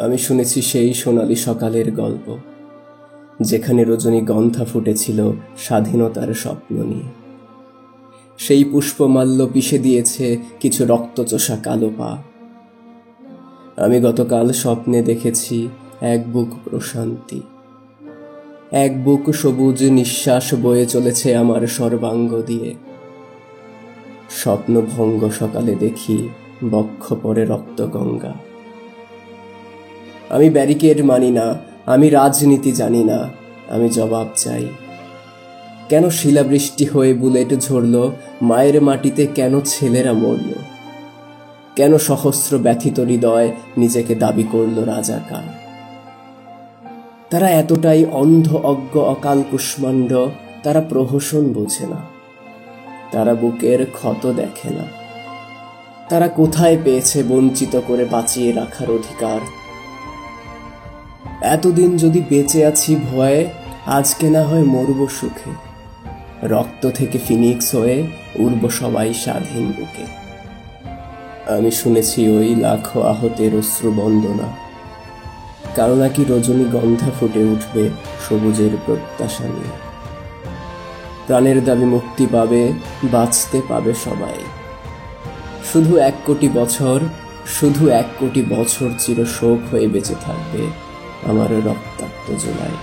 আমি শুনেছি সেই সোনালি সকালের গল্প, যেখানে রজনীগন্ধা ফুটেছিল স্বাধীনতার স্বপ্ন নিয়ে। সেই পুষ্পমাল্য পিষে দিয়েছে কিছু রক্তচোষা কালো পা। আমি গতকাল স্বপ্নে দেখেছি এক বুক প্রশান্তি, এক বুক সবুজ নিঃশ্বাস বয়ে চলেছে আমার সর্বাঙ্গ দিয়ে। স্বপ্নভঙ্গ সকালে দেখি বক্ষ পরে রক্তগঙ্গা। আমি ব্যারিকেড মানি না, আমি রাজনীতি জানি না, আমি জবাব চাই। কেন শিলাবৃষ্টি হয়ে বুলেট ঝরল মায়ের মাটিতে? কেন ছেলেরা মরল? কেন সহস্র ব্যথিত হৃদয় নিজেকে দাবি করল রাজাকার? তারা এতটাই অন্ধ অজ্ঞ অকাল কুষ্মাণ্ড, তারা প্রহসন বোঝে না, তারা বুকের ক্ষত দেখে না। তারা কোথায় পেয়েছে বঞ্চিত করে বাঁচিয়ে রাখার অধিকার? এতদিন যদি বেঁচে আছি ভয়ে, আজকে না হয় মরব সুখে। রক্ত থেকে ফিনিক্স হয়ে উড়ব সবাই স্বাধীন বুকে। আমি শুনেছি ওই লাখো আহতের অশ্রু বন্দনা, কারণ নাকি রজনীগন্ধা ফুটে উঠবে সবুজের প্রত্যাশা নিয়ে। প্রাণের দাবি মুক্তি পাবে, বাঁচতে পাবে সবাই। শুধু 1 কোটি বছর, শুধু 1 কোটি বছর চির শোক হয়ে বেঁচে থাকবে আমার রক্তাক্ত জুলাই।